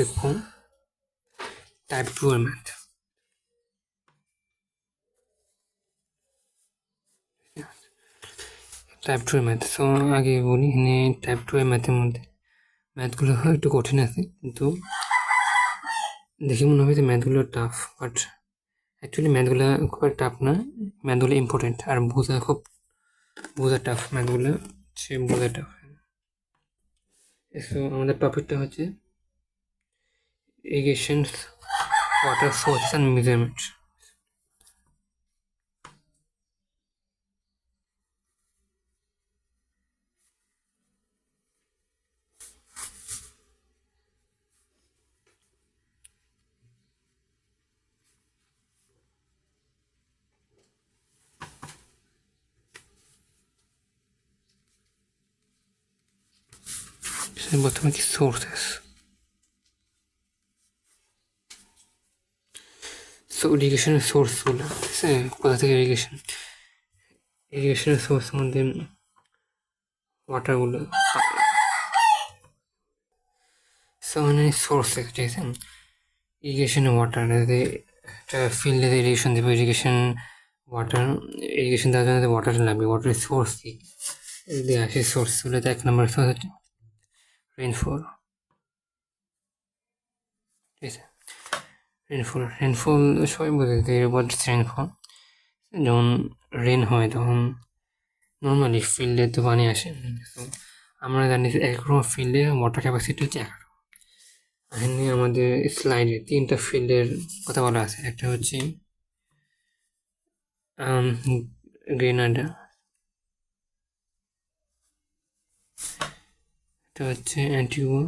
দেখুন টাইপ 2 এর math. Type 2 এর ম্যাথ। সো আগে বলি, এখানে টাইপ 2 এর ম্যাথের মধ্যে ম্যাথগুলো একটু কঠিন আছে, কিন্তু দেখে মনে হবে যে ম্যাথগুলো টাফ, বাট অ্যাকচুয়ালি ম্যাথগুলো খুব টাফ না, ম্যাথগুলো ইম্পর্টেন্ট আর বোঝা টাফ। ম্যাথগুলো হচ্ছে বোঝা টাফ। সো আমাদের টপিকটা হচ্ছে irrigation water source and measurement. প্রথমে কি সোর্সেস। সো ইরিগেশনের সোর্সগুলো, ঠিক আছে, কোথা থেকে ইরিগেশনের সোর্স মধ্যে ওয়াটারগুলো। সো মানে সোর্সেস, ঠিক আছে, ইরিগেশন ওয়াটার একটা ফিল্ডে ইরিগেশন দেবে, ইরিগেশন দেওয়ার জন্য ওয়াটার লাগবে। ওয়াটারের সোর্স কি যদি আসে, সোর্সগুলোতে 1 নম্বর সোর্স হচ্ছে রেইনফল, ঠিক আছে। রেইনফল সবাই বোঝে যে হোয়াট ইজ রেইনফল। যখন রেন হয় তখন নর্মালি ফিল্ডে তো পানি আসে। তো আমরা জানি যে একরকম ফিল্ডে ওয়াটার ক্যাপাসিটি হচ্ছে 1। এখানে আমাদের স্লাইডে 3টা ফিল্ডের কথা বলা আছে। একটা হচ্ছে গ্রেনাডা, এটা হচ্ছে অ্যান্টিগুয়া,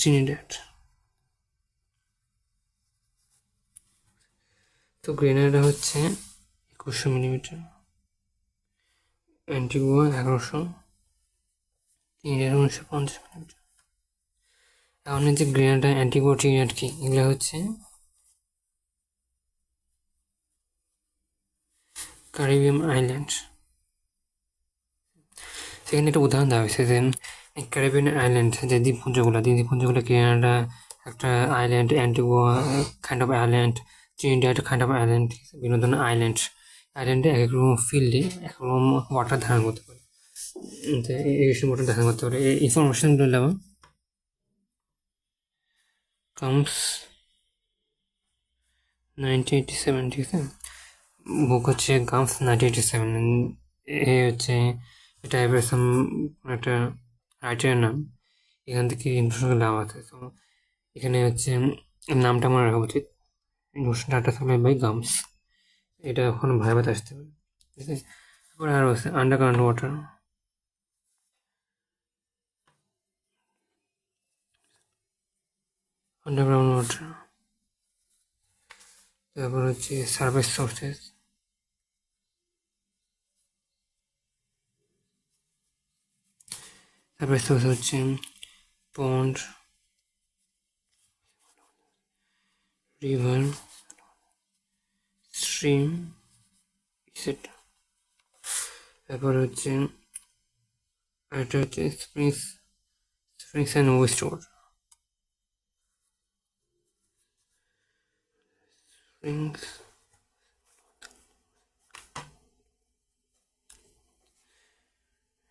ট্রিনিডাড। তো গ্রেনাডা হচ্ছে 2100 মিলিমিটার, অ্যান্টিগুয়া 1100, ট্রিনিডাড 1950 মিলিমিটার। এখন যে গ্রেনাডা, অ্যান্টিগুয়া, ট্রিনিডাড কি, এগুলো হচ্ছে ক্যারিবিয়ান আইল্যান্ড। সেখানে একটা উদাহরণ দেওয়া হয়েছে যে ক্যারিবিয়ান আইল্যান্ড, যে দ্বীপপুঞ্জগুলো গ্রেনাডা একটা island, Antigua kind of island, Trinidad kind of island, বিভিন্ন ধরনের আইল্যান্ডে এক এক রকম ফিল্ডে এক রকম ওয়াটার ধারণ করতে পারে, ইরিগেশন ওয়াটার ধারণ করতে পারে। এই ইনফরমেশনগুলো দেওয়া কামস 1987, ঠিক আছে। বুক হচ্ছে গামস 1987। এ হচ্ছে এটা একটা রাইটারের নাম, এখান থেকে ইনফরমেশন দেওয়া আছে। তো এখানে হচ্ছে নামটা মনে রাখা উচিত, ডাটা সাপ্লাই বাই গামস। এটা এখন ভাইবাতে আসতে পারে, ঠিক আছে। তারপরে আরও আছে আন্ডারগ্রাউন্ড ওয়াটার, তারপর হচ্ছে সারফেস সোর্সেস, হচ্ছে পন্ড, রিভার, স্ট্রিম, এটসেট্রা। তারপর হচ্ছে এটা হচ্ছে springs and West water,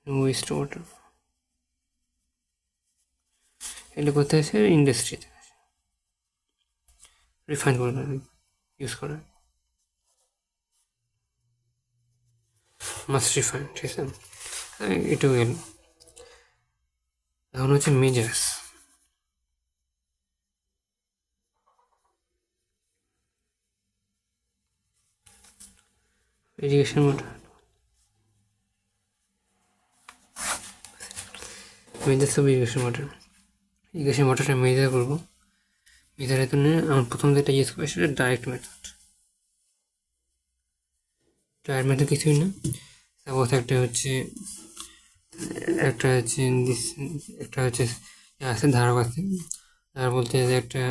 West water. এগুলো কোথায় আছে, ইন্ডাস্ট্রিতে রিফাইন করে ইউজ করা, মাস্ট রিফাইন, ঠিক আছে। এটুকু গেল। এখন হচ্ছে measures. Irrigation water, measures of irrigation ওয়াটারটা মেজার করবো। মেজারের জন্য আমার প্রথম যেটা ইউজ করবো সেটা ডাইরেক্ট মেথড। কিছুই না, সাপোজ একটা হচ্ছে আছে ধারক আছে, ধার বলতে যে একটা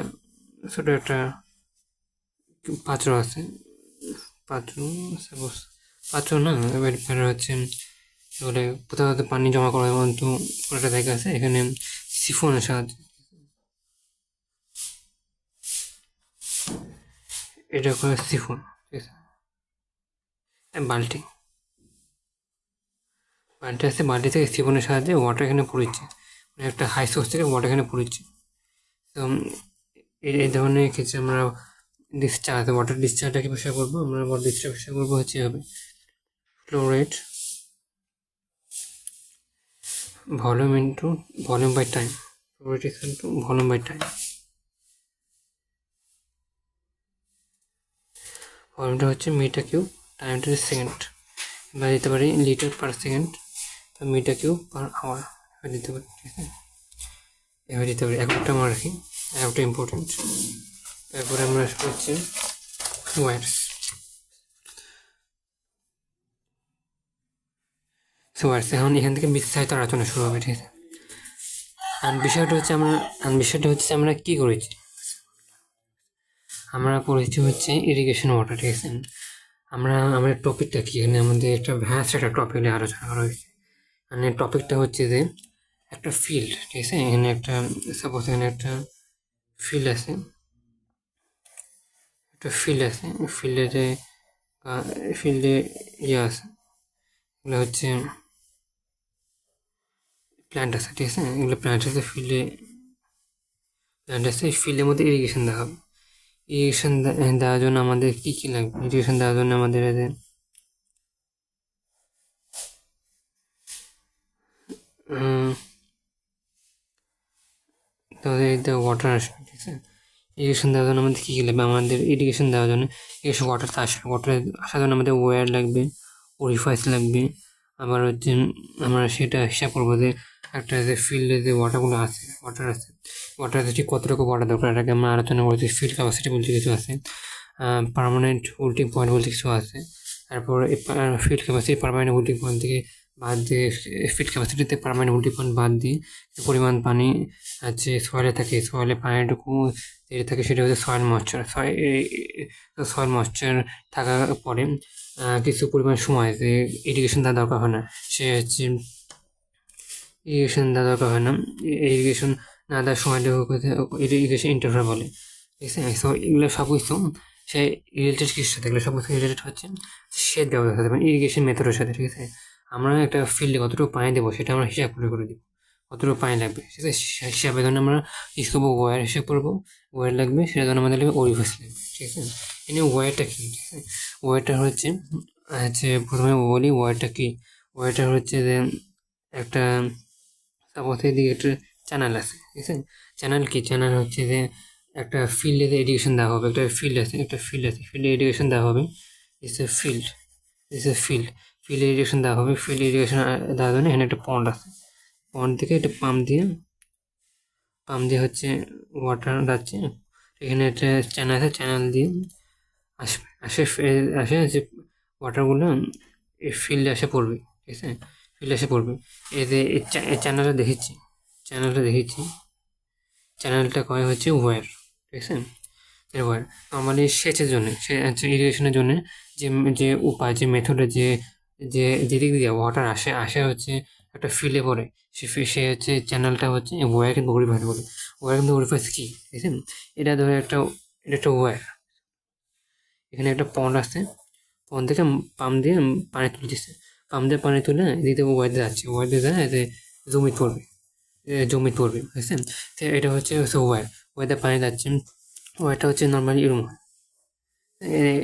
ছোটো একটা পাত্র আছে, সাপোজ পাত্র না, এবার হচ্ছে এগুলো কোথাও কোথাও পানি জমা করার মতো একটা জায়গা আছে, এখানে সিফনের সাহায্যে। এটা করে সিফন, ঠিক আছে। বালতি বালতি আছে, বালতি থেকে সিফনের সাহায্যে ওয়াটার এখানে পড়ছে, মানে একটা হাই সোর্স থেকে ওয়াটার এখানে পড়ছে। তো এই ধরনের ক্ষেত্রে আমরা ডিসচার্জ, ওয়াটার ডিসচার্জটা কি বিষয় করবো, আমরা ওয়াটার ডিসচার্জ বিষয় করবো হচ্ছে হবে flow rate volume into volume by time, flow rate into volume by time. ভলিউমটা হচ্ছে মিটার কিউব, টাইমটা হচ্ছে সেকেন্ড, বা দিতে পারি লিটার পার সেকেন্ড বা মিটার কিউব পার আওয়ার দিতে পারি, ঠিক আছে। এবার দিতে পারি একটা মনে রাখি, একটা ইম্পর্টেন্ট। তারপরে আমরা হচ্ছে ওয়ার্ডস, ওয়ার্ডস এখন এখান থেকে বিস্তারিত আলোচনা শুরু হবে, ঠিক আছে। বিষয়টা হচ্ছে আমরা কি করেছি, আমরা করেছি হচ্ছে ইরিগেশন ওয়াটার, ঠিক আছে। আমাদের টপিকটা কি, এখানে আমাদের একটা ভ্যাস্ট একটা টপিক নিয়ে আলোচনা করা হয়েছে। মানে টপিকটা হচ্ছে যে একটা ফিল্ড, ঠিক আছে। এখানে একটা সাপোজ এখানে একটা ফিল্ড আছে, ফিল্ডে ইয়ে আছে, এগুলো হচ্ছে প্ল্যান্ট আছে, ঠিক আছে। এগুলো প্ল্যান্ট আছে, প্ল্যান্ট আছে, ফিল্ডের মধ্যে ইরিগেশন দেওয়া হবে। ইরিগেশন দেওয়ার জন্য আমাদের কী কী লাগবে, ইরিগেশন দেওয়ার জন্য আমাদের ওয়াটার আসবে, ঠিক আছে। ইরিগেশন দেওয়ার জন্য আমাদের কী কী লাগবে, আমাদের ইরিগেশন দেওয়ার জন্য ইরিগেশন ওয়াটার আসার জন্য আমাদের ওয়্যার লাগবে, ওরিফাইস লাগবে। আবার হচ্ছে আমরা সেটা হিসাব করবো যে একটা যে ফিল্ডে যে ওয়াটার আছে ঠিক কতটুকু ওয়াটার দরকার, এটাকে আমরা আলোচনা করেছি। ফিল্ড ক্যাপাসিটি বলতে কিছু আছে, পার্মানেন্ট হোল্ডিং পয়েন্ট বলতে কিছু আছে। তারপর field capacity permanent holding point থেকে বাদ দিয়ে, ফিল্ড ক্যাপাসিটিতে পার্মানেন্ট হোল্ডিং পয়েন্ট বাদ দিয়ে পরিমাণ পানি আছে সয়েলে থাকে, সয়েলে পানিটুকু যেটা থাকে সেটা হচ্ছে সয়েল ময়েশ্চার থাকার পরে কিছু পরিমাণ সময় যে ইরিগেশন দেওয়া দরকার হয় না, সে হচ্ছে ইরিগেশন দেওয়া দরকার হয় না, ইরিগেশন না দেওয়ার সময়টা ইরিগেশন ইন্টারভাল বলে, ঠিক আছে। সো এগুলো সব কিছু সে রিলেটেড কিছুর সাথে, এগুলো সব কিছু রিলেটেড হচ্ছে সেচ দেওয়ার সাথে, মানে ইরিগেশন মেথডের সাথে, ঠিক আছে। আমরা একটা ফিল্ডে কতটুকু পানি দেবো সেটা আমরা হিসাব করে দিব, কতটুকু পানি লাগবে, ঠিক আছে। হিসাবে ধরুন আমরা ইউজ করবো ওয়্যার, হিসাব করবো ওয়্যার লাগবে, সেটা ধরুন আমাদের লাগবে ওরিফাইস লাগবে, ঠিক আছে। এনে ওয়্যারটা কী, ঠিক আছে। ওয়্যারটা হচ্ছে প্রথমে বলি ওয়্যারটা কী। ওয়্যারটা হচ্ছে যে একটা সাপোজ এদিকে একটা চ্যানেল আছে, ঠিক আছে। চ্যানেল হচ্ছে যে একটা ফিল্ডে যে এডুকেশন দেওয়া হবে, ফিল্ডে এডুকেশন দেওয়া হবে, it's a field field education দেওয়া হবে। ফিল্ড এডুকেশন দেওয়ার জন্য এখানে একটা পন্ড আছে, পন্ড থেকে একটা পাম্প দিয়ে হচ্ছে ওয়াটার যাচ্ছে, এখানে একটা চ্যানেল আছে, চ্যানেল দিয়ে আসে যে ওয়াটারগুলো এই ফিল্ডে এসে পড়বে, ঠিক আছে। ফিল্ডে এসে পড়বে। এই যে চ্যানেলটা দেখেছি, চ্যানেলটা কয় হচ্ছে ওয়্যার, ঠিক আছে। ওয়্যার নর্মালি সেচের জন্য, ইরিগেশনের জন্য যে যে উপায়, যে মেথডে যে যেদিক দিয়ে ওয়াটার আসে হচ্ছে একটা ফিল্ডে পড়ে, সে হচ্ছে চ্যানেলটা হচ্ছে ওয়্যার কিন্তু ওরিফাইস বলে। ওয়্যার কিন্তু ওরিফাইস কী, ঠিক আছে। এটা ধরে এটা একটা ওয়্যার, এখানে একটা পন্ড আছে, পন্ড থেকে পাম্প দিয়ে পানি তুলতেছে, পাম্প দিয়ে পানি তুলে এদিকে ওয়াইতে যাচ্ছে, ওয়াইতে যায় এতে জমিতে পড়বে, বুঝছেন। তো এটা হচ্ছে ওয়াইতে পানি যাচ্ছে। ওয়াইটা হচ্ছে নর্মালি এরকম হয়,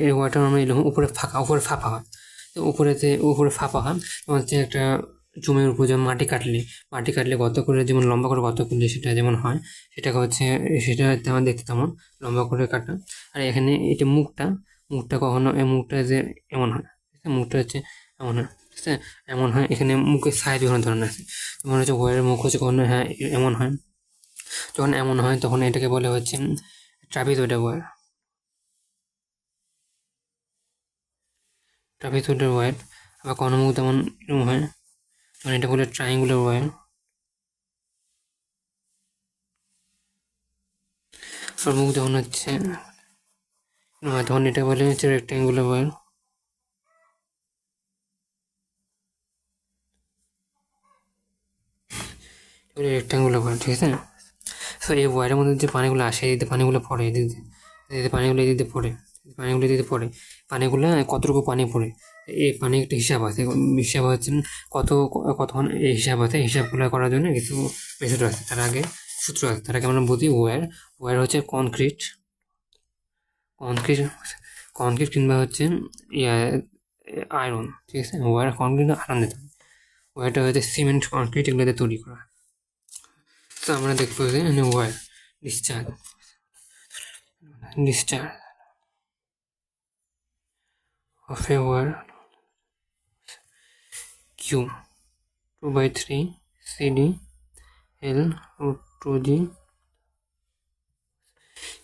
এই ওয়াইটা নর্মালি এরকম উপরে ফাঁপা হয়। তো উপরে ফাঁপা হয়, হচ্ছে একটা জমির উপর যেমন মাটি কাটলে গর্ত করে, যেমন লম্বা করে গর্ত করলে সেটা যেমন হয়, সেটাকে হচ্ছে সেটা তেমন দেখতে তেমন লম্বা করে কাটা। আর এখানে এটা মুখটা কখনো এই মুখটা যে এমন হয়, মুখটা হচ্ছে এমন হয়, ঠিক আছে। এমন হয়, এখানে মুখের সাইজ বিভিন্ন ধরনের আছে, যেমন হচ্ছে ওয়ারের মুখ হচ্ছে কখনো হ্যাঁ এমন হয়, যখন এমন হয় তখন এটাকে বলে হচ্ছে ট্রাপিজয়েডাল ওয়্যার, ওয়্যার। আবার কোনো মুখ তেমন এরকম হয়, তখন এটা বলে ট্রায়াঙ্গুলার ওয়্যার। আর মুখ যখন হচ্ছে তখন এটা বলে হচ্ছে রেক্ট্যাঙ্গুলার ওয়্যার। রেক্ট্যাঙ্গুলার ওয়্যার, ঠিক আছে। সো এই ওয়্যারের মধ্যে যে পানিগুলো আসে, এদিকে পানিগুলো পড়ে, এদিকে পানিগুলো এদিকে পড়ে, পানিগুলো এদিকে পড়ে, পানিগুলো কতটুকু পানি পড়ে এই পানি একটা হিসাব আছে। হিসাব হচ্ছে কতক্ষণ এই হিসাব আছে। হিসাবগুলো করার জন্য কিছু মেথড আছে, তার আগে সূত্র আছে। তার আগে আমরা বুঝি ওয়্যার হচ্ছে কনক্রিট কনক্রিট কিংবা হচ্ছে আয়রন, ঠিক আছে। ওয়্যার কনক্রিট আয়রন দিতে হবে। ওয়্যারটা হচ্ছে সিমেন্ট কনক্রিট এগুলোতে তৈরি করা। তো আমরা দেখবো যে weir discharge of a wire Q 2/3 CD L root 2G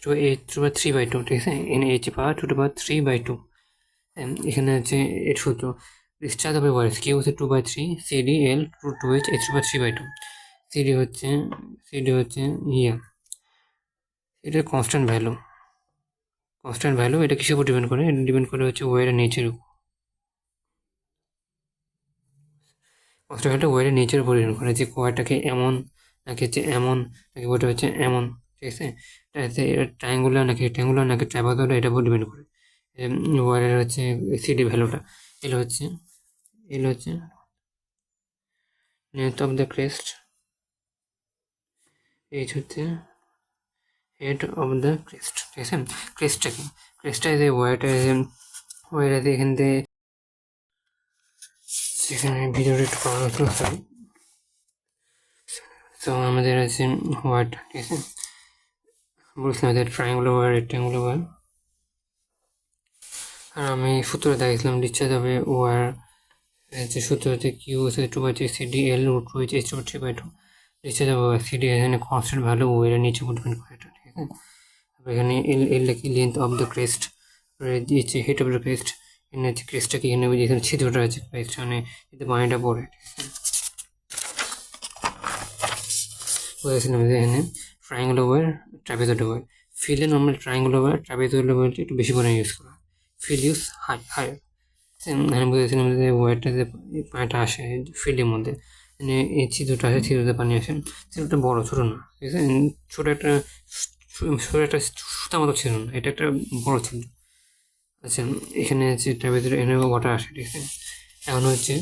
to H to the 3/2, ঠিক আছে। in H power 2 to the power 3/2। এখানে আছে এর সূত্র। ডিসচার্জ হবে ওয়ার কিউ হচ্ছে 2/3 CD L root 2H H to the power 3/2। CD হচ্ছে এটার কনস্ট্যান্ট ভ্যালু। এটা কিসের উপর ডিপেন্ড করে? এটা ডিপেন্ড করে হচ্ছে ওয়ারের নেচার উপর। কনস্ট্যান্ট ভ্যালুটা ওয়ারের নেচার উপর ডিপেন্ড করে, যে ওয়ারটাকে এমন নাকি হচ্ছে এমন, নাকি ওটা হচ্ছে এমন, ঠিক আছে। ট্রায়াঙ্গুলার নাকি রেক্ট্যাঙ্গুলার নাকি ট্রাইপাজয়েড, এটার উপর ডিপেন্ড করে ওয়ারের হচ্ছে সিডি ভ্যালুটা। এগুলো হচ্ছে length of the crest, H হচ্ছে হেড অফ দ্য ক্রেস্ট, ঠিক আছে। ক্রেস্টটা যে ওয়ারটা এখান থেকে সেখানে ভিডিওটা একটু করা হতো, সরি। তো আমাদের আছে ওয়ারটা, ঠিক আছে। বলছিলাম যে ট্রায়াঙ্গুলার ওয়ার, রেক্ট্যাঙ্গুলার ওয়ার। আর আমি সূত্র দেখাইছিলাম ডিসচার্জ হবে ওয়ার যে সূত্র হচ্ছে কিউ হচ্ছে 2/3 CD L root 2H H over 3/2। Discharge হবে ওয়ার সিডি এখানে কনস্ট্যান্ট ভ্যালু ওয়ারের নিচে ডিপেন্ড করে এটা, ঠিক আছে। তারপর এখানে এল লিখি লেন্থ অফ দ্য ক্রেস্ট, দিয়েছে হেড অফ দ্য ক্রেস্ট। এখানে হচ্ছে ক্রেস্টটাকে এখানে যেখানে ছিদ্রটা আছে ক্রেস্ট, মানে এতে পানিটা পড়ে, ঠিক আছে। বলেছিলাম যে এখানে ট্রায়াঙ্গুলার ওয়ার, ট্রাপিজয়েড ওয়ার। ফিল্ডে নর্মাল ট্রায়াঙ্গুলার ওয়ার, ট্রাপিজয়েড ওয়ারটা একটু বেশি পরিমাণে ইউজ করা হয়। Field use higher. আমি বলেছিলাম যে ওয়ারটা যে পানিটা আসে ফিল্ডের মধ্যে, মানে এই ছিদ্রটা আসে, ছিদ্রতে পানি আসে। ছিদ্রটা বড়, ছোটো না, ঠিক আছে। ছোটো একটা সুতা মতো ছিল না, এটা একটা বড় ছিদ্র। আচ্ছা, এখানে হচ্ছে ট্রাপিজয়েড এনে ওয়াটার আসে, ঠিক আছে। এখন হচ্ছে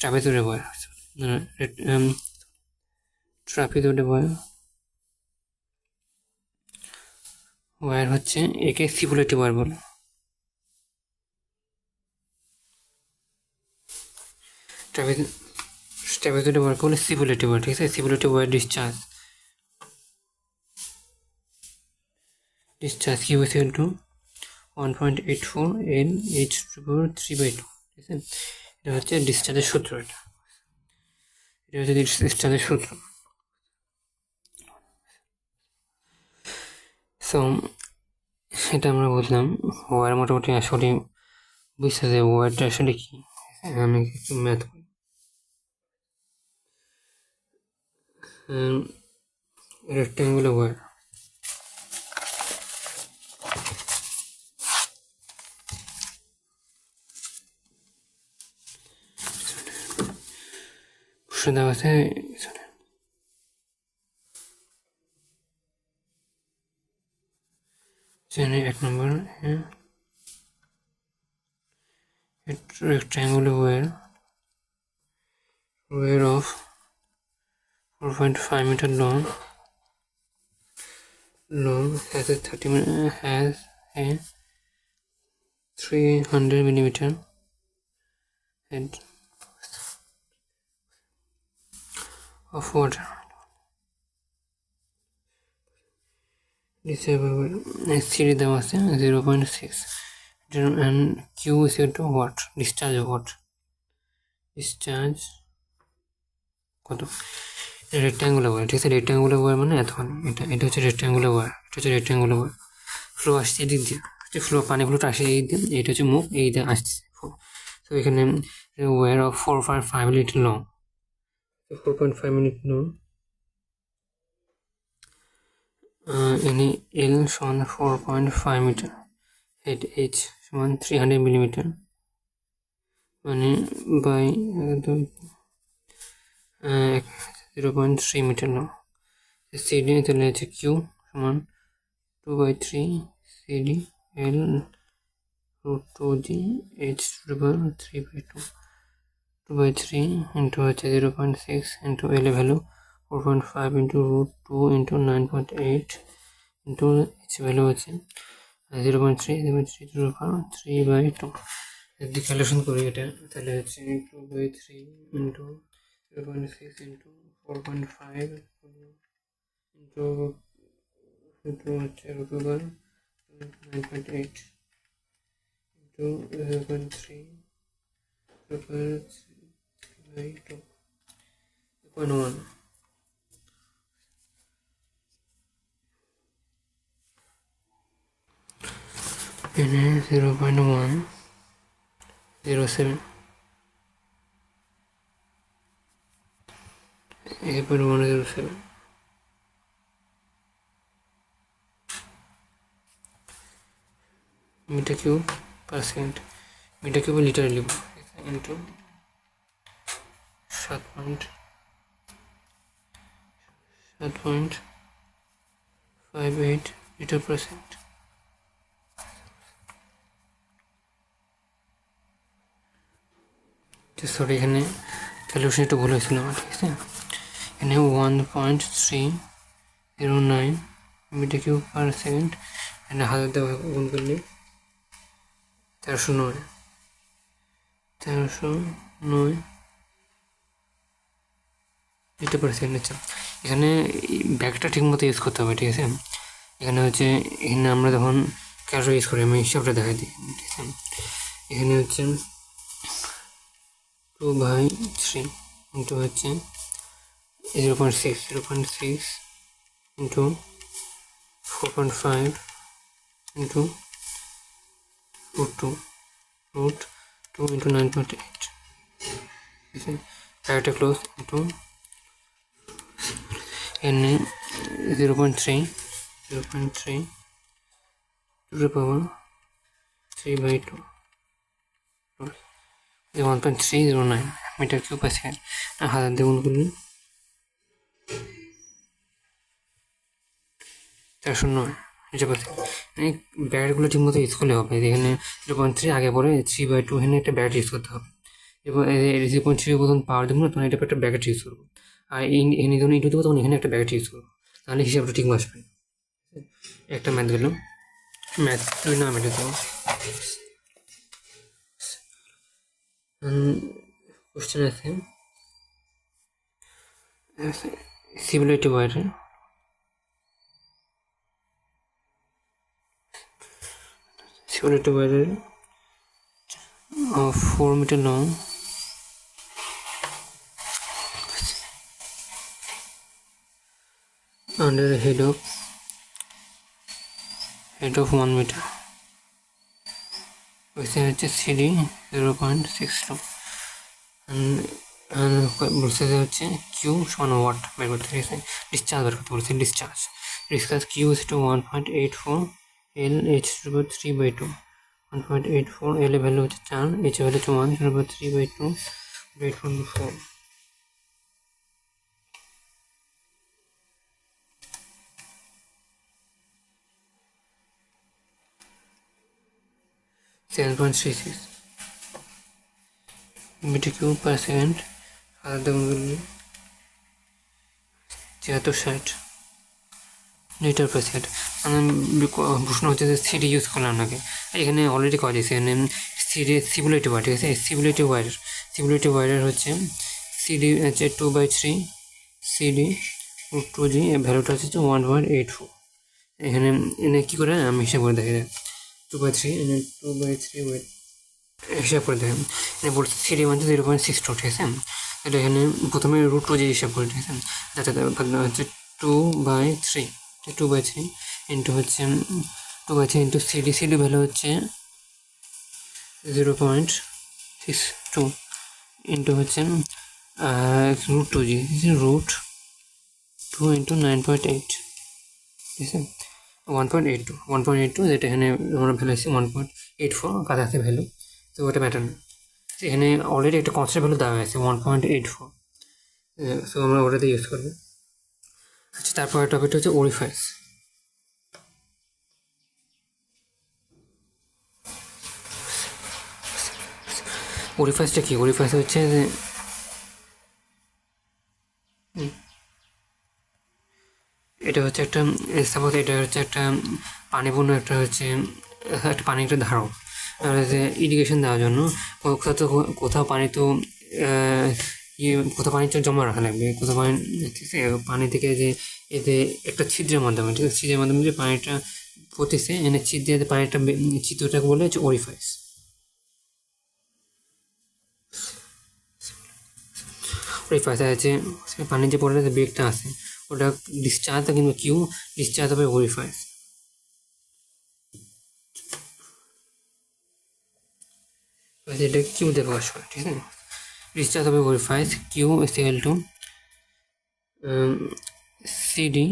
ট্রাপিজয়েড ওয়ার, ওয়ার হচ্ছে একে সিপুলেটিভ ওয়ার বলে। ট্রাপিজয়েড ওয়ার বলে সিপুলেটিভ ওয়ার, ঠিক আছে। Cipoletti weir discharge Q is equal to 1.84 L H to the power 3/2, ঠিক আছে। এটা হচ্ছে ডিসচার্জের সূত্র। এটা হচ্ছে ডিসচার্জের সূত্র। সো এটা আমরা বুঝলাম। ওয়ার মোটামুটি আসলে বুঝতে যে ওয়ারটা আসলে কি। আমি একটু ম্যাথ করি। রেক্ট্যাঙ্গুলার ওয়ার, দেওয়া আছে এক নম্বর rectangular wire of 4.5 meter long has a 300 millimeter head of water. CD দেওয়া আছে 0.6 and Q is equal to what? Discharge কত? রেক্ট্যাঙ্গুলার ওয়ার, ঠিক আছে। রেক্ট্যাঙ্গুলার ওয়ার মানে এতখানি, এটা হচ্ছে রেক্ট্যাঙ্গুলার ওয়ার, ফ্লো আসছে এদিক দিয়ে, পানি ফ্লোটা আসে এই দিয়ে, এটা হচ্ছে মুখ, এই দিয়ে আসছে তো এখানে weir of 4.5 minute long, 4.5 minute long. এনে L সমান 4.5 মিটার, হেড H সমান 300 মিলিমিটার, মানে বাই 0.3 মিটার নাও। সিডি তাহলে হচ্ছে কিউ সমান 2/3 CD L root 2g h to the power 3/2 2/3 into হচ্ছে 0.6 into L value 4.5 into root 2 into 9.8 into h value হচ্ছে 0.3 0.3 to the power 3/2 যদি calculation করি এটা তাহলে হচ্ছে 2/3 into 0.6 into 4.5 into হচ্ছে root 2 9.8 into 0.3 by 2.1 and 0.107 0.107 meter cube per second meter cube লিটারে লিখব into 7.58 litre per second sorry এখানে ক্যালকুলেশন একটু ভুল হয়েছিল আমার ঠিক আছে এখানে 1.309 মিটার কিউব পার সেকেন্ড এখানে 1000 দিয়ে গুণ করলে 1309 লিটার পার সেকেন্ড। আচ্ছা এখানে ব্যাগটা ঠিক মতো ইউজ করতে হবে ঠিক আছে এখানে হচ্ছে এখানে আমরা যখন ক্যালকুলেটর ইউজ করি আমি হিসাবটা দেখাই দিই ঠিক আছে এখানে হচ্ছে 2/3 ইন্টু হচ্ছে 0.6 ইন্টু 4.5 ইন্টু root 2 into 9.8 ঠিক আছে ব্র্যাকেটটা ক্লোজ ইন্টু এখানে 0.3 to the power 3/2 1.309 metre cube per second 1000 দিয়ে গুণ করলে 1309 লিটার পার সেকেন্ড ব্যারেটগুলো ঠিক মতো ইউজ করলে হবে এখানে 0.3 আগে পরে 3/2 এখানে একটা ব্যারেট ইউজ করতে হবে এবং 0.3 প্রথম পাওয়ার দেবো না তখন এটা একটা ব্যাকেট ইউজ করবো আর এখানে যখন ইটু দেবো তখন এখানে একটা ব্যাকেট ইউজ করবো তাহলে হিসাবটা ঠিক আসবে একটা ম্যাথ দিলাম ম্যাথ তুই না ম্যাথ দেবো কোশ্চেন আছে similarity ওয়ারের of 4 meter long under the head of 1 meter which is CD 0.62 বলছে যে হচ্ছে কিউ সমান ওয়াট বের করতে ঠিক ডিসচার্জ বের করতে বলছে discharge Q is to 1.84 L h to the 3/2 1.84 L value হচ্ছে 4 h ভ্যালু হচ্ছে 1 to the 3/2 8.4 7.36 metre cube per second আলাদা গুণ করলে 7360 লিটার পার সেকেন্ড প্রশ্ন হচ্ছে যে সিডি ইউজ করলাম নাকি এখানে অলরেডি করা দিয়েছে এখানে সিডি সিমুলেটিভ ওয়ার ঠিক আছে সিমুলেটিভ ওয়ারের হচ্ছে সিডি হচ্ছে 2/3 সিডি root 2g এর ভ্যালুটা হচ্ছে 1.84 এখানে এনে কী করে আমি হিসাব করে দেখে 2/3 এনে 2/3 ওয়েট হিসাব করে দেখেন এখানে বলছে সিডি মানে 0.62 ঠিক আছে তাহলে এখানে প্রথমে root 2g হিসাব করে ঠিক আছে যাতে হচ্ছে 2/3 ইন্টু হচ্ছে 2/3 ইন্টু সিডি ভ্যালু হচ্ছে 0.62 ইন্টু হচ্ছে root 2g root 2 ইন্টু 9.8 ঠিক আছে 1.82 যেটা এখানে আমরা ভ্যালু আছে 1.84 কাছাকাছি ভ্যালু তো ওটা ম্যাটার না এখানে অলরেডি একটা কনস্ট্যান্ট ভ্যালু দেওয়া হয়েছে 1.84 সো আমরা ওটাতে ইউজ করবো। আচ্ছা, তারপরে টপিকটা হচ্ছে ওরিফাইস। ওরিফাইসটা কি? ওরিফাইস হচ্ছে যে এটা হচ্ছে একটা, সাপোজ এটা হচ্ছে একটা পানিপূর্ণ একটা হচ্ছে একটা পানি একটা ধারক, যে ইরিগেশন দেওয়ার জন্য কোথাও পানি তো কোথাও পানি তো জমা রাখা লাগবে, কোথাও পানি, ঠিক আছে, পানি থেকে যে এতে একটা ছিদ্রের মাধ্যমে, ঠিক আছে, ছিদ্রের মাধ্যমে যে পানিটা পড়তেছে, এনে ছিদ্রে পানিটা চিত্রটাকে বলে হচ্ছে ওরিফাইস। ওরিফাইস আছে পানি যে পড়ে যে বেগটা আছে ওটা ডিসচার্জ কিন্তু কিউ ডিসচার্জ হবে ওরিফাইস। এটা কিউ দিয়ে প্রকাশ করে, ঠিক আছে। ডিসচার্জ হবে orifice Q is equal to CD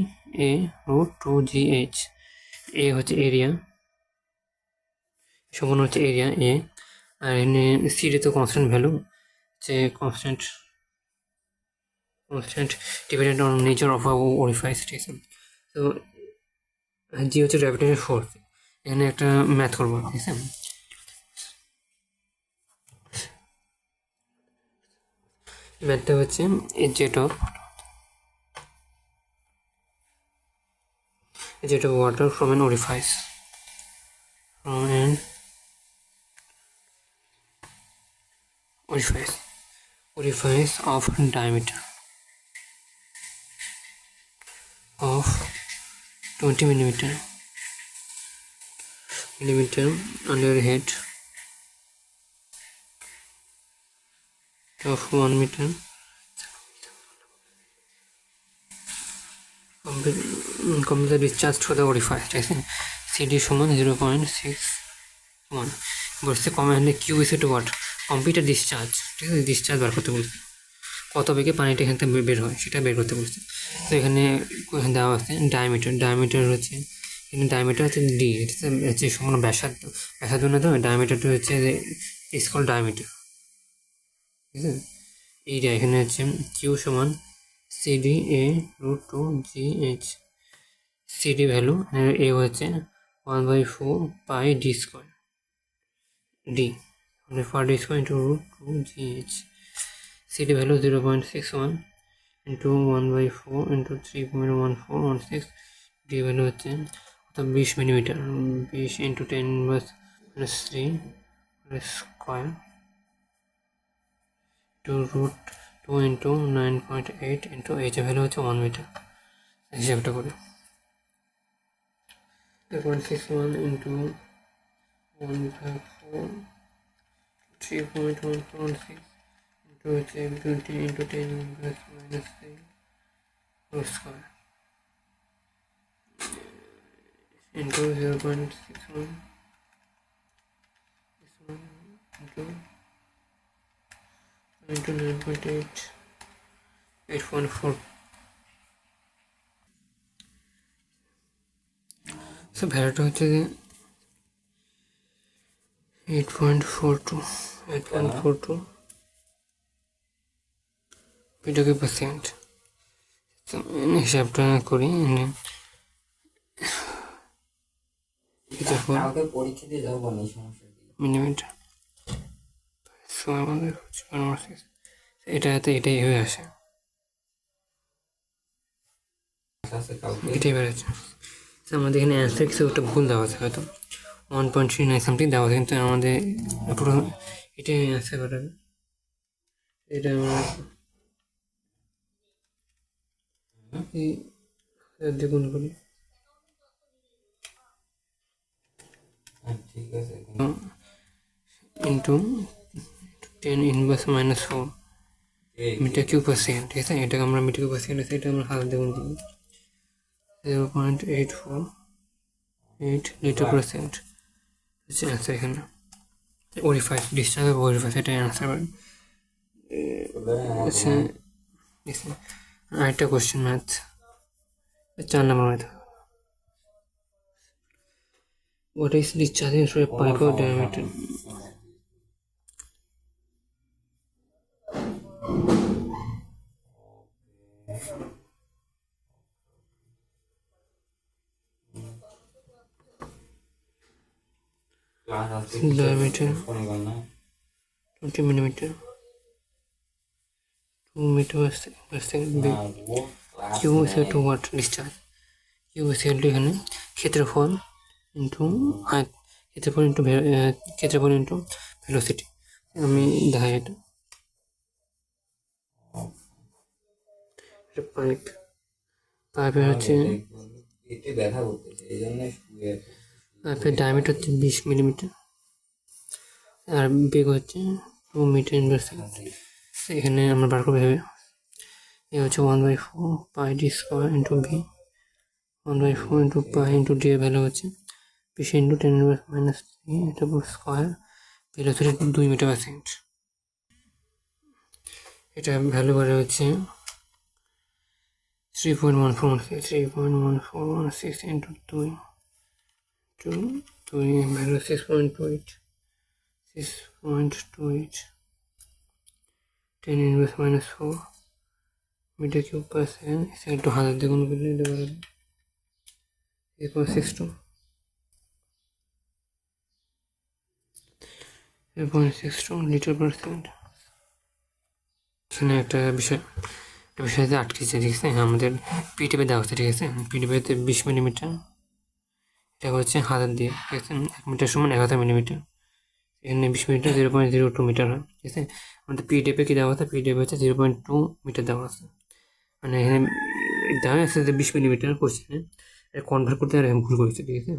A root two g h. A হচ্ছে এরিয়া, সম্পূর্ণ হচ্ছে এরিয়া এ, আর এখানে সিডি তো কনস্ট্যান্ট ভ্যালু, যে constant dependent on nature of orifice, ঠিক আছে। তো জি হচ্ছে গ্র্যাভিটেশন ফোর্স, এখানে একটা ম্যাথ করবো, ঠিক আছে। ম্যাথটা হচ্ছে jet of water from an orifice, orifice of diameter of 20 millimeter under head of 1 meter complete the discharge to the orifice, ঠিক আছে। CD সমান 0.61 বলছে, কমান্ডে Q is to what, computer discharge, ঠিক আছে, ডিসচার্জ বার করতে বলছে, কত বেগে পানিটা এখান থেকে বের হয় সেটা বের করতে বলছে। তো এখানে দেওয়া আছে ডায়ামিটার হচ্ছে, এখানে ডায়ামিটার হচ্ছে ডি, হচ্ছে সম্পূর্ণ ব্যাসার্ধ না, তো ডায়ামিটারটা হচ্ছে স্কল ডায়ামিটার, ঠিক আছে। এইটা এখানে হচ্ছে কিউ সমান CD A root two g h, CD value A হচ্ছে 1/4 পাই ডি স্কোয়ার, ডি মানে 4 d square into root two g h. CD value 0.61 into 1/4 into 3.1416, d value হচ্ছে 20 millimetre, 20 into 10⁻³ square two root 2 into 9.8 into h value হচ্ছে 1 metre. হিসাবটা করে 0.61 into 1/4 3.1416 into হচ্ছে 20 into 10⁻³ square into 0.61 into 9.8 8.4. So ভ্যালুটা হচ্ছে যে 8.42 এটাকে পার্সেন্ট। তো হিসাবটা করি, মিলিমিটার, সো আমাদের এটাই হয়ে আসে, এটাই বেড়েছে। আমাদের এখানে অ্যান্সার কিছু একটা ভুল দেওয়া আছে, হয়তো 1.39 সামথিং দেওয়া আছে, কিন্তু আমাদের পুরো এটাই অ্যান্সার করাবে। এটা আমরা দ্বিগুণ করি, into 10⁻⁻⁴ metre cube per second, ঠিক আছে। এটাকে আমরা মিটার কিউব পার সেকেন্ড আছে, এটা আমরা হাত দ্বিগুণ করি 0.848 লিটার পার সেকেন্ড হচ্ছে অ্যান্সার। এখানে ওরিফাইস ডিসচার্জ হবে ওরিফাইস, এটাই অ্যান্সার। আচ্ছা, আরেকটা question math 4 number math. What is discharging through a pipe of diameter? diameter 20 millimeter, 2 meter per second big. Q is equal to what? Discharge. Q is equal to এখানে ক্ষেত্রফল into ক্ষেত্রফল into velocity. আমি দেখাই এটা পাইপের হচ্ছে পাইপের diameter হচ্ছে 20 মিলিমিটার আর বেগ হচ্ছে 2 মিটার ইন পার সেকেন্ড। এখানে আমরা বার করবো ভেবে এ হচ্ছে 1/4 pi d square into B, 1/4 into pi into d এর ভ্যালু হচ্ছে 20 ইন্টু 10⁻³ এটা পুরো square, velocity 2 metre per second. এটা ভ্যালু করে হচ্ছে 3.1416 into 2 value 6.28 10⁻⁴ metre cube per second. একটু হাজার দিয়ে গুণ করে দিতে পারবে 8.62 লিটার পার সেকেন্ড। এখানে একটা বিষয়তে আটকেছে, ঠিক আছে? আমাদের পিটিপে দেওয়া হচ্ছে, ঠিক আছে? পিটিপিতে 20 মিলিমিটার, এটা হচ্ছে হাজার দিয়ে, ঠিক আছে? 1 মিটার সমান 1000 মিলিমিটার। এখানে 20 মিটার 0.02 মিটার হয়, ঠিক আছে? আমাদের পিডিএফে কি দেওয়া আছে? পিডিএফ হচ্ছে 0.2 মিটার দেওয়া আছে, মানে এখানে দেওয়া আছে যে 20 মিলিমিটার কোশ্চেনে, এটা কনভার্ট করতে আর ভুল করেছে, ঠিক আছে?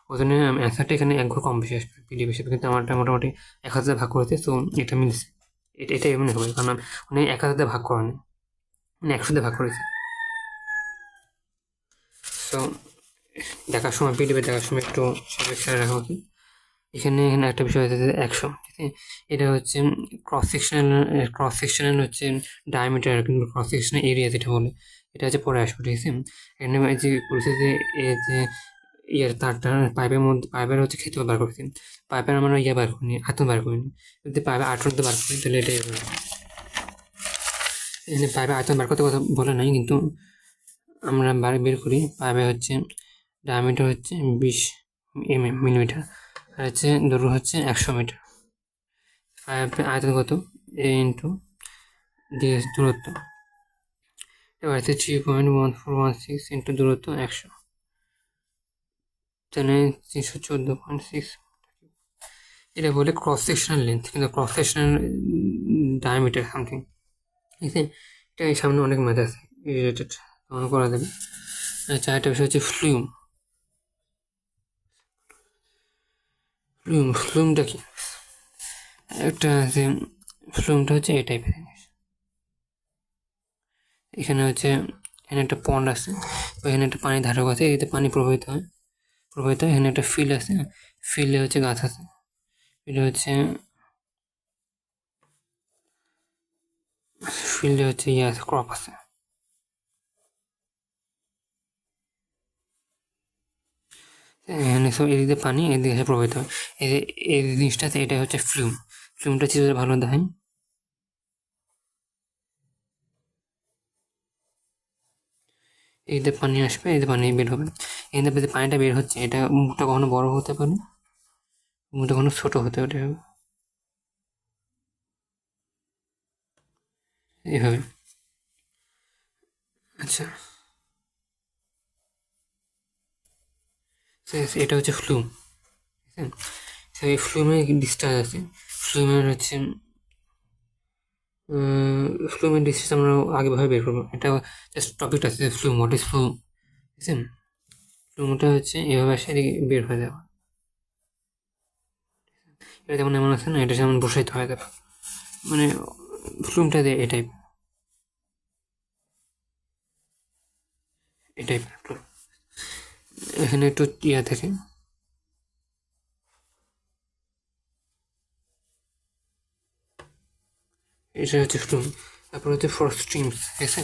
ওই জন্য অ্যান্সারটা এখানে এক ঘর কম বেশি আসবে পিডিএফ হিসেবে, কিন্তু আমারটা মোটামুটি 1000 ভাগ করেছে, সো এটা মিলছে। এটা এমনি হবে, কারণ মানে 1000 ভাগ করা নেই, মানে 100 ভাগ করেছে। সো দেখার সময় পিডিএফে দেখার সময় একটু খেয়াল রাখা উচিত। এখানে একটা বিষয় হচ্ছে 100, ঠিক আছে? এটা হচ্ছে ক্রস সেকশনাল হচ্ছে ডায়ামিটার, কিন্তু ক্রস সেকশনাল এরিয়া যেটা বলে এটা হচ্ছে পরে আসবে, ঠিক আছে? এখানে যে বলছে যে তারটা পাইপের হচ্ছে ক্ষেত্রফল বার করছি, পাইপের আমরা বার করিনি, আয়তন বার করিনি। যদি পাইপের আয়তন বার করি তাহলে এটাই হবে। এখানে পাইপের আয়তন বার করতে কথা বলে নাই, কিন্তু আমরা বের করি। পাইপে হচ্ছে ডায়ামিটার হচ্ছে 20 মিলিমিটার আর হচ্ছে দৈর্ঘ্য হচ্ছে 100 মিটার। পাইপের আয়তন কত? এ ইন্টু দূরত্ব, এবার হচ্ছে 3.1416 ইন্টু দূরত্ব 100, তাহলে 314.6। এটা বলে ক্রস সেকশনাল লেন্থ, কিন্তু ক্রস সেকশনাল ডায়ামিটার সামথিং, ঠিক আছে? এটা সামনে অনেক ম্যাথ আছে রিলেটেড, তখন করা যাবে। চারটা বিষয় হচ্ছে ফ্লুমটা কি? একটা আছে, ফ্লুমটা হচ্ছে এই টাইপের জিনিস। এখানে একটা পন্ড আছে, এখানে একটা পানি ধারক আছে, এতে পানি প্রবাহিত হয়। এখানে একটা ফিল্ড আছে, ফিল্ডে হচ্ছে গাছ আছে, ফিল্ডে হচ্ছে আছে, ক্রপ আছে। এখানে সব এদিকে পানি, এদিকে এসে প্রবাহিত হয়। এই জিনিসটা আছে, এটা হচ্ছে ফ্লুমটা চিত্রে ভালো দেখায়। এদিকে পানি আসবে, এদিকে পানি বের হবে। এখানে যে পানিটা বের হচ্ছে, এটা মুখটা কখনো বড় হতে পারে, মুখটা কখনো ছোট হতে পারে, এইভাবে। আচ্ছা, এটা হচ্ছে ফ্লুম, ঠিক আছে? এই ফ্লুমের ডিসচার্জ আছে, ফ্লুমের ডিসচার্জ আমরা আগেভাবে বের করবো। এটা জাস্ট টপিকটা আছে ফ্লুম, হোয়াট ইজ ফ্লুম, ঠিক আছে? ফ্লুমটা হচ্ছে এভাবে আসে, এদিকে বের হয়ে যাবে। এটা যেমন এমন আছে না, এটা যেমন প্রসারিত হয়ে যাবে, মানে ফ্লুমটা এই টাইপের। এখানে একটু থাকে, এটা হচ্ছে ফ্লুম। তারপর হচ্ছে ফর স্ট্রিমস, ঠিক আছে?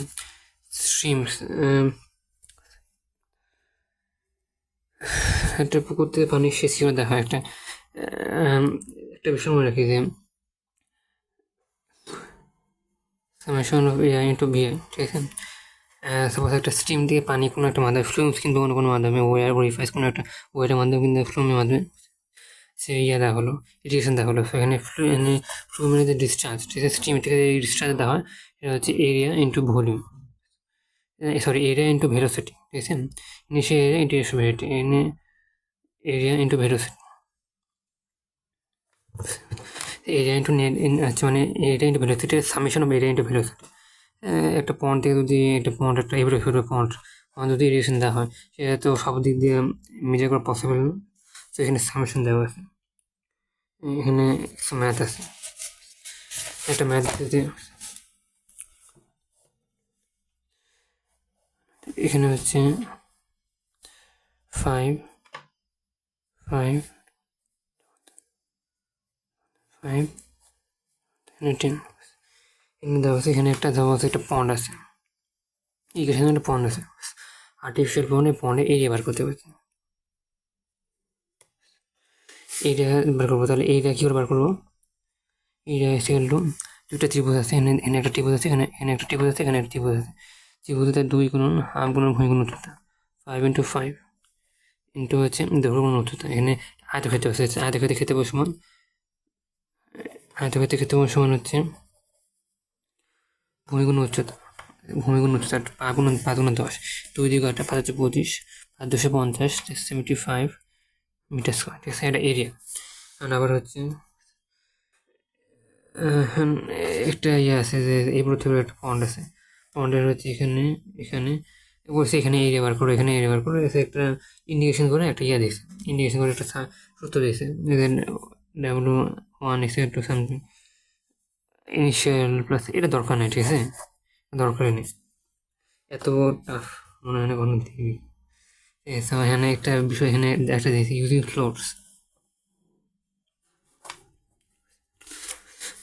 স্ট্রিমস একটা পুকুর থেকে পানি সেচ করে দেখা হয়। একটা বিষয় মনে রাখি যে সামেশন অফ এআই ইন্টু বিআই, ঠিক আছে? সাপোজ একটা স্টিম থেকে পানি কোনো একটা মাধ্যমে ফ্লুমস কিংবা কোনো কোনো মাধ্যমে ওয়ার রিফাইস কোনো একটা ওয়ারের মাধ্যমে কিন্তু ফ্লুমের মাধ্যমে সে দেওয়া হলো ইরিগেশন দেওয়া হলো। সো এখানে ফ্লুমের যে ডিসচার্জ, ঠিক আছে, স্টিম থেকে যে ডিসচার্জ দেওয়া হয় সেটা হচ্ছে area into volume, sorry area into velocity, ঠিক আছে, initial area into velocity, area into velocity, area into net হচ্ছে মানে area into velocity summation of area into velocity. একটা পন্ড থেকে যদি একটা পন্ড একটা এবারে পন্ড যদি ইরিগেশন দেওয়া হয় সেটা তো সব দিক দিয়ে মেজার করা পসিবল না। তো এখানে সামেশন দেওয়া আছে, এখানে ম্যাথ আছে, একটা ম্যাথ দিতে এখানে হচ্ছে 5 5 5 10 এখানে দেওয়া আছে, এখানে একটা দেওয়া আছে, একটা পন্ড আছে, এখানে একটা পন্ড আছে, আর্টিফিশিয়াল পন্ডে এরিয়া বার করতে পারছি, এরিয়া বার করবো। তাহলে এরিয়া কী করে বার করবো? এরিয়া ইকুয়াল টু দুটো ত্রিভুজ আছে, এখানে একটা ত্রিভুজ আছে, এখানে একটা ত্রিভুজ আছে, এখানে একটা ত্রিভুজ আছে, ত্রিভুজটা 2 গুণন হাফ গুণন ভূমি গুণ উচ্চতা 5 ইন্টু 5 ইন্টু হচ্ছে দৈর্ঘ্য গুণ উচ্চতা। এখানে আয়তক্ষেত্র আছে, আয়তক্ষেত্রের ক্ষেত্রফল সমান, আয়তক্ষেত্রের ক্ষেত্রফল সমান হচ্ছে ভূমি গুণ উচ্চতা, ভূমি গুণ উচ্চতা 5 গুণ 10, 2 দিয়ে 8, 5 হচ্ছে 25, 5 250, 75 মিটার স্কোয়ার, ঠিক আছে, এটা এরিয়া। আবার হচ্ছে একটা ইয়ে আছে যে এই প্রথমে একটা পন্ড আছে, পন্ডের হচ্ছে এখানে এখানে বলছে এখানে এরিয়া বার করো, এখানে এরিয়া বার করো, এসে একটা ইন্ডিকেশন করে একটা ইয়ে দিয়েছে, ইন্ডিকেশন করে একটা সূত্র দিয়েছে, W1 is to something initial plus, এটা দরকার নেই, ঠিক আছে, দরকারই নেই, এত টাফ মনে হয় না কোনো দিকে। এখানে একটা বিষয় এখানে একটা দিয়েছে ইউজিং ফ্লোটস।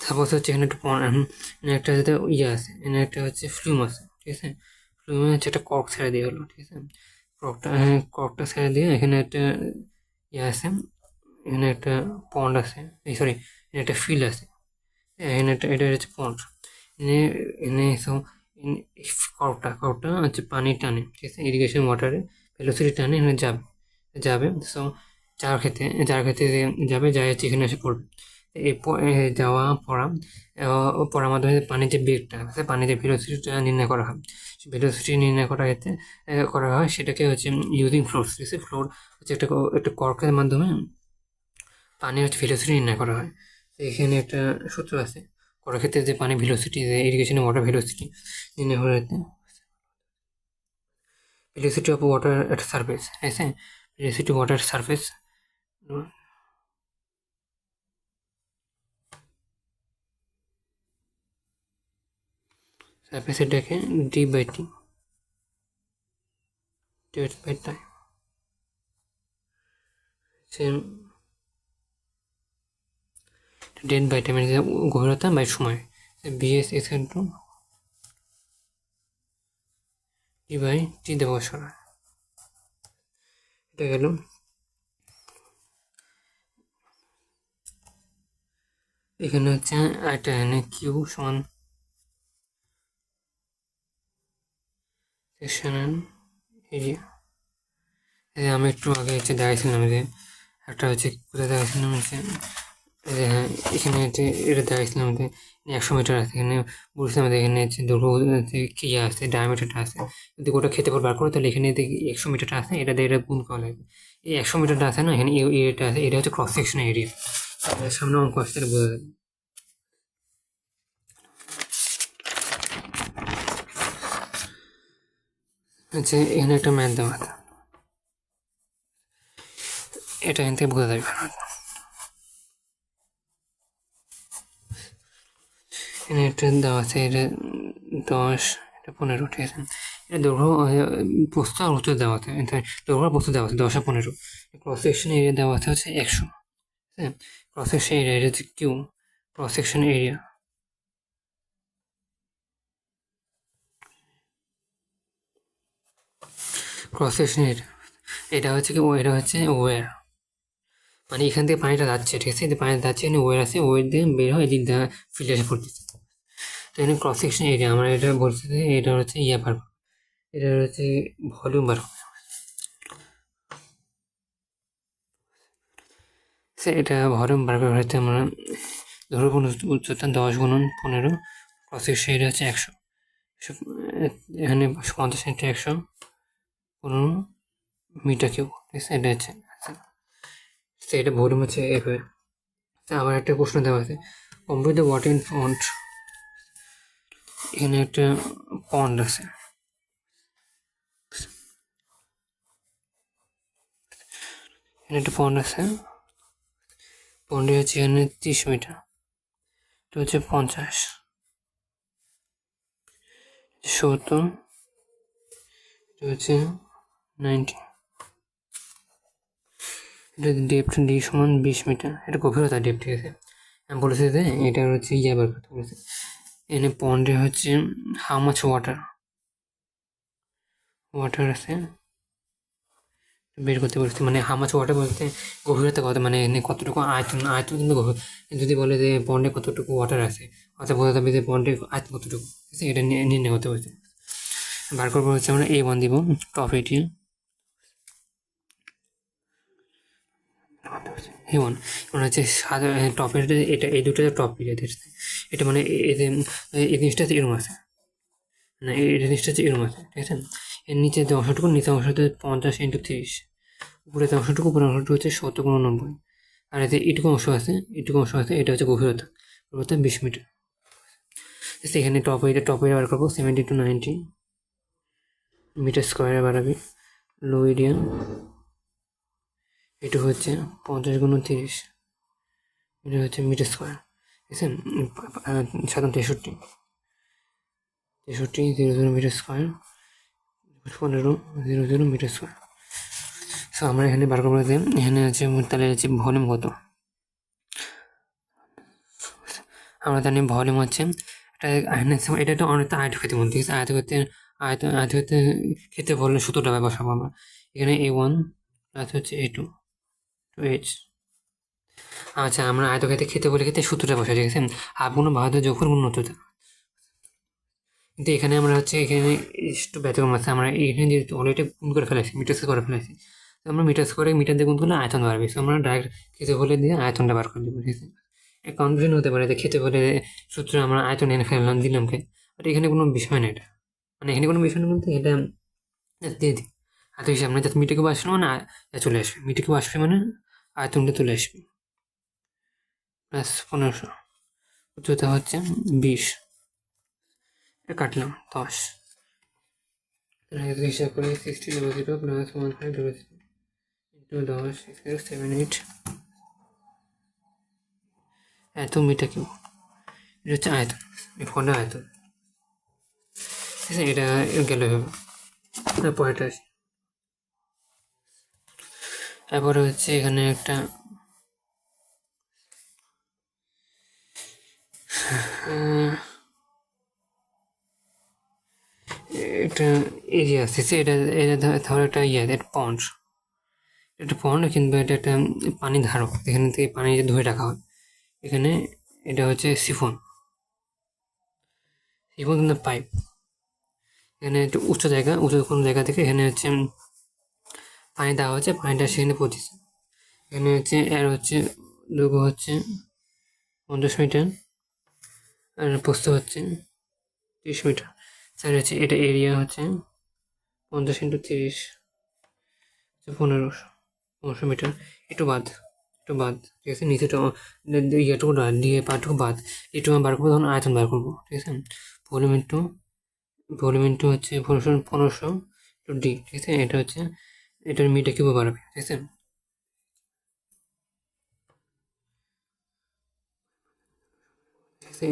সাপোজ হচ্ছে এখানে একটা যাতে ইয়ে আছে, এখানে একটা হচ্ছে ফ্লুম আছে, ঠিক আছে, ফ্লুমে হচ্ছে একটা কর্ক ছেড়ে দিয়ে হলো, ঠিক আছে, কর্কটা ছেড়ে দিয়ে এখানে একটা ইয়ে আছে, এখানে একটা পন্ড আছে, এই সরি এখানে একটা ফিল্ড আছে, এখানে একটা এটা হচ্ছে পন্ড, এনে এনে সো কর্কটা হচ্ছে পানি টানে, ঠিক আছে, ইরিগেশন ওয়াটারে ভেলোসিটি টানে এখানে যাবে সো যার ক্ষেত্রে যাবে যাই হচ্ছে এখানে এসে পড়বে। এই যাওয়া পড়ার মাধ্যমে পানির যে বেগটা আছে, পানির যে ভেলোসিটিটা নির্ণয় করা হয়, ভেলোসিটি নির্ণয় করার ক্ষেত্রে করা হয় সেটাকে হচ্ছে ইউজিং ফ্লোর, ঠিক আছে, ফ্লোর হচ্ছে একটা কর্কের মাধ্যমে পানির হচ্ছে ভেলোসিটি নির্ণয় করা হয়। এখানে একটা সূত্র আছে করার ক্ষেত্রে যে পানি ভেলোসিটি, যে ইরিগেশনের ওয়াটার ভেলোসিটি নির্ণয় করা হচ্ছে velocity of water at surface, ऐसे velocity water surface surface এটাকে d by t divided by time, same ডেট বাই টাইম মানে গভীরতা বাই সময়, bs equal to d by t দেওয়া সরা, এটা গেল। এখানে হচ্ছে একটা এনে কিউ সমান সেকশন এরিয়া। আমি একটু আগে হচ্ছে দেখাইছিলাম যে একটা হচ্ছে কোথায় দেখাইছিলাম হচ্ছে হ্যাঁ এখানে হচ্ছে এটা দেখাইছিলাম যে 100 মিটার আছে, এখানে বলছিলাম যে এখানে হচ্ছে দৈর্ঘ্য কি আছে, ডায়ামিটারটা আছে, যদি ওটা খেতে বার করো তাহলে এখানে 100 মিটারটা আছে, এটা দিয়ে এটা গুণ করা লাগবে। এই 100 মিটারটা আছে না, এখানে এরিয়াটা আছে, এটা হচ্ছে ক্রস সেকশন এরিয়া, সামনে অঙ্ক আসছে বোঝা যাবে। আচ্ছা এখানে একটা ম্যাথ দেওয়া আছে, এটা এখান থেকে বোঝা যাবে। এখানে একটা দেওয়া আছে, এটা 10, এটা 15, ঠিক আছে, এটা দৈর্ঘ্য প্রস্থ আর উচ্চতা দেওয়া আছে, দৈর্ঘ্য প্রস্থ দেওয়া আছে 10 আর 15, ক্রস সেকশন এরিয়া দেওয়া আছে হচ্ছে 100, হ্যাঁ, ক্রস সেকশন এরিয়া এটা হচ্ছে Q, cross section area cross section area এটা হচ্ছে কি, এটা হচ্ছে ওয়ার, মানে এখান থেকে পানিটা যাচ্ছে, ঠিক আছে, পানি যাচ্ছে, এখানে ওয়ার আছে, ওয়ার দিয়ে বের হয় এদিক দিয়ে ফিল্ডে এসে পড়তেছে। তো এখানে ক্রস সেকশন এরিয়া আমরা এটা বলছি যে এটা হচ্ছে ইয়া পারবো, এটা হচ্ছে ভলিউম বার করবে। এটা ভলিউম বার করার হচ্ছে আমরা ধরুন উচ্চতা 10 × 15 প্রসেস এটা হচ্ছে 100, এখানে 50 × 100 15 মিটার কিউব, ঠিক আছে। এটা হচ্ছে এটা ভলিউম হচ্ছে এভাবে। আবার একটা প্রশ্ন দেওয়া আছে, কম্পিউট দ্য ওয়াটার ইন পন্ড। এখানে একটা পন্ড আছে, এখানে একটা পন্ড আছে, পন্ডে হচ্ছে এখানে 30 মিটার, এটা হচ্ছে 50, 70, এটা হচ্ছে 90, এটা ডেপথ ডি সমান 20 মিটার, এটা গভীরতা ডেপথ, ঠিক আছে। আমি বলেছি যে এটা হচ্ছে বার করতে বলেছে। এখানে পন্ডে হচ্ছে হাউ মাচ ওয়াটার আছে বের করতে বলছি, মানে হাউ মাচ ওয়াটার বলতে গভীরতা কত, মানে এখানে কতটুকু আয়তন কিন্তু গভীর। যদি বলে যে পন্ডে কতটুকু ওয়াটার আছে, অর্থাৎ বোঝা যাবে যে পন্ডে আয়তন কতটুকু, ঠিক আছে। এটা নির্ণয় করতে বলছে। বার করবো হচ্ছে আমরা A1 দিব, টপ এটি A1 মানে হচ্ছে টপের এটা, এই দুটো টপ এরিয়া দিচ্ছে। এটা মানে এই জিনিসটা এরম আছে, না এই জিনিসটা হচ্ছে এরম আছে, ঠিক আছে। এর নিচে যে অংশটুকু, নিচে অংশটা 50 × 30, উপরে যে অংশটুকু, উপরে অংশটুকু হচ্ছে 70 × 90, আর এতে এটুকু অংশ আছে, এটা হচ্ছে গভীরতা 20 মিটার। এখানে টপ এরিয়া বার করবো 70 to 90 মিটার স্কোয়ারে বাড়াবি। লো এরিয়া এটা হচ্ছে 50 × 30, এটা হচ্ছে মিটার স্কোয়ার, ঠিক আছে। 63 00 metre square, 1500 metre square. So আমরা এখানে বার করবো যে এখানে আছে তাহলে হচ্ছে ভলিউম কত। আমরা জানি ভলিউম হচ্ছে এটা একটা অনেকটা আয়তক্ষেত্রের মধ্যে, ঠিক আছে। আয়তক্ষেত্রে ক্ষেত্রে ভলিউম সূত্রটা বসাবো আমরা। এখানে A1 প্লাস হচ্ছে A2 টু H। আচ্ছা, আমরা আয়তক্ষেত্রে ক্ষেত্রে সূত্রটা বসাই, ঠিক আছে। আপগুণ বাহাদুর যোগফল গুণ উচ্চতা। কিন্তু এখানে আমরা হচ্ছে এখানে একটু ব্যতিক্রম আছে, আমরা এখানে যেহেতু অলরেডি গুণ করে ফেলেছি, মিটার স্কোয়ার করে ফেলেছি, তো আমরা মিটার স্কোয়ারে মিটার দিয়ে গুণ করলে আয়তন বাড়বে। সো আমরা ডাইরেক্ট ক্ষেত্রফলে দিয়ে আয়তনটা বার করে দেবো, ঠিক আছে। কনফিউশন হতে পারে যে ক্ষেত্রফলে সূত্রে আমরা আয়তন এনে ফেললাম, দিলামকে, বাট এখানে কোনো বিষয় না এটা, মানে এখানে কোনো বিষয় না বলতে এটা দিয়ে দিই আয়ত হিসাব, মানে যাতে মিটার কিউব আসলে মানে চলে আসবে, মিটার কিউব আসবে মানে আয়তনটা চলে আসবে। প্লাস 1500, উচ্চতা হচ্ছে 20, কাটলাম 10, হিসাব করি 60 প্লাস 15 ইন্টু 10 7 8 এত মিটার কিউব। এটা হচ্ছে আয়তন, এই ফোনের আয়তন, ঠিক আছে। এটা গেলে হবে পরেরটা আছে। তারপরে হচ্ছে এখানে একটা একটা এরিয়া আছে, এটা ধরো একটা এটা পন্ড, এটা পন্ড, কিন্তু এটা একটা পানি ধারক, এখানে থেকে পানি ধরে রাখা হয়। এখানে এটা হচ্ছে সিফন কিন্তু পাইপ। এখানে একটু উঁচু কোনো জায়গা থেকে এখানে হচ্ছে পানি দেওয়া হচ্ছে, পানিটা সেখানে পৌঁছেছে। এখানে হচ্ছে এর হচ্ছে দৈর্ঘ্য হচ্ছে 50 মিটার, আর প্রস্থ হচ্ছে 30 মিটার। স্যার হচ্ছে এটা এরিয়া হচ্ছে 50 × 30 1500 মিটার। একটু বাদ, ঠিক আছে। নিচেটা ইয়েটুকু দিয়ে পাটুকু বাদ, একটু বার করবো, তখন আয়তন বার করবো, ঠিক আছে। ভলিউম ইন্টু হচ্ছে 1500 টু ডি, ঠিক আছে। এটা হচ্ছে এটার মিটার কিউবে বাড়াবে, ঠিক আছে।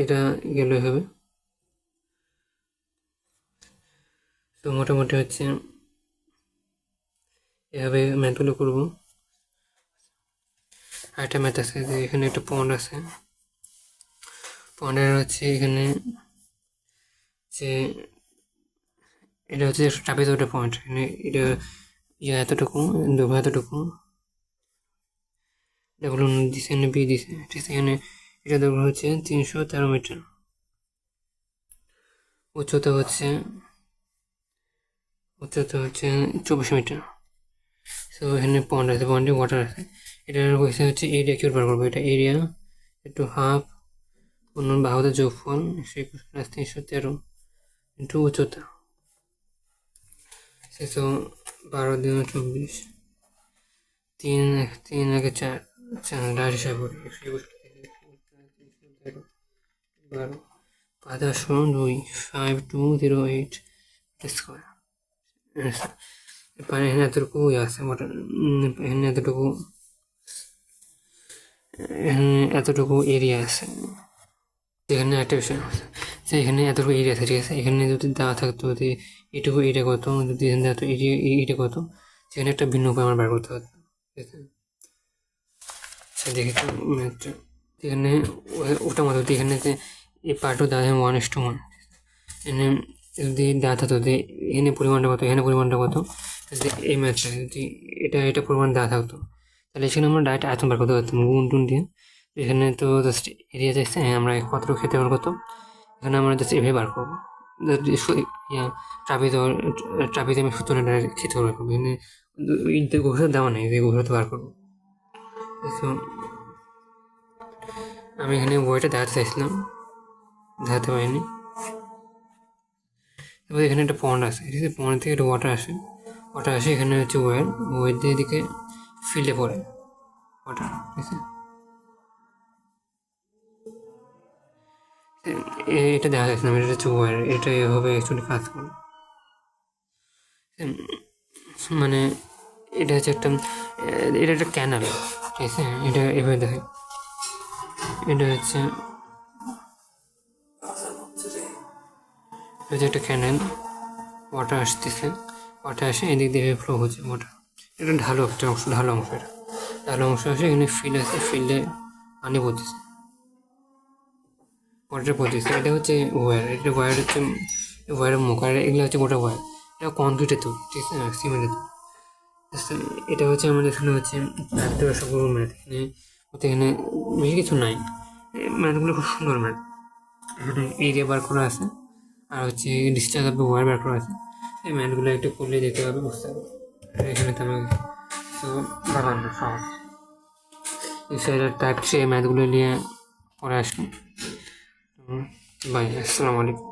এটা গেলে হবে। তো মোটামুটি হচ্ছে এভাবে ম্যাথগুলো করবো। আরেকটা ম্যাথ আছে যে এখানে একটা পন্ড আছে, পন্ডের হচ্ছে এখানে যে এটা হচ্ছে ট্রাপিজয়েড পয়েন্ট, এখানে এটা এতটুকু, দৈর্ঘ্য এতটুকু, এটা হলো দিছে, এখানে বি দিছে, ঠিক আছে। এখানে এটা দৈর্ঘ্য হচ্ছে 313 মিটার, উচ্চতা হচ্ছে উচ্চতা হচ্ছে 24 মিটার। সো এখানে পন্ড আছে, পন্ডে ওয়াটার আছে। এটার হয়েছে হচ্ছে এরিয়া কিউব বার করবো। এটা এরিয়া একটু হাফ অন্য বাহুতে যোগফল 121+313 ইন্টু উচ্চতা। সো 12×2=24, 3 3 × 4 4 হিসাব করি 12 5×2 5208 স্কোয়ার। এখানে এতটুকু আছে এখানে এতটুকু এরিয়া আছে। এখানে একটা বিষয় আছে যে এখানে এতটুকু এরিয়া আছে, ঠিক আছে। এখানে যদি দেওয়া থাকতো যে এইটুকু এরিয়া কত, যদি এখানে দেওয়া এরিয়া কত, সেখানে একটা ভিন্ন উপায় আমার বার করতে হতো, ঠিক আছে। আচ্ছা দেখি তো ম্যাথটা এখানে ওটা মতো এখানে যে এই পার্টও দেওয়া হয় 1:1। এখানে যদি দেওয়া থাকতো যে এখানে পরিমাণটা কত, এখানে পরিমাণটা কত, যদি এই ম্যাথটা যদি এটা পরিমাণ দেওয়া থাকতো, তাহলে এখানে আমরা ডাইরেক্ট আয়তন বার করতে পারতাম গুণ টুন দিয়ে। এখানে তো জাস্ট এরিয়া চাইছে, আমরা কতটুকু খেতে পারবো কত, এখানে আমরা জাস্ট এভাবে বার করবো। ট্রাপিতে আমি সূত্রটা ডাইরেক্ট খেতে পারবো। এখানে গভীরতা দেওয়া নেই, যে গভীরতা বার করবো। তো আমি এখানে বইটা দেখাতে চাইছিলাম, দেখাতে পারিনি। এবার এখানে একটা পন্ড আছে, ঠিক আছে। পন্ড থেকে একটা ওয়াটার আসে এখানে হচ্ছে ওয়ার দিয়ে এদিকে ফিল্ডে পড়ে ওয়াটার, ঠিক আছে। এটা দেখা যাচ্ছে না, এটা হচ্ছে ওয়ার, এটা এভাবে অ্যাকচুয়ালি কাজ করে। মানে এটা হচ্ছে একটা ক্যানাল, ঠিক আছে। এটা এভাবে দেখে, এটা হচ্ছে একটা ক্যানেল, ওয়াটার আসে এদিক দিয়ে ফ্লো হচ্ছে ওয়াটার। এটা ঢালু একটা অংশ, ঢালু অংশ আসে এখানে ফিল্ড আছে, ফিল্ডে পানি পড়তেছে, ওয়াটার পড়তেছে। এটা হচ্ছে ওয়্যার, এটা ওয়্যার হচ্ছে ওয়্যারের মুখ, আর এগুলো হচ্ছে গোটা ওয়্যার। এটা কংক্রিটের তৈরি, ঠিক আছে, সিমেন্টের তৈরি। এটা হচ্ছে আমাদের এখানে হচ্ছে সবগুলো ম্যাথ, এখানে বেশি কিছু নাই। ম্যাথগুলো খুব সুন্দর ম্যাথ। এখানে এরিয়া বার করা আছে, আর হচ্ছে ডিসচার্জ অফ ওয়্যার বার করা আছে। এই ম্যাথগুলো একটু করলে দেখতে পাবে, বুঝতে পারবে। এখানে তো আমাকে বাগান সহজ টাইপ 3 ম্যাথগুলো নিয়ে পরে আসুন। বাই, আসসালামু আলাইকুম।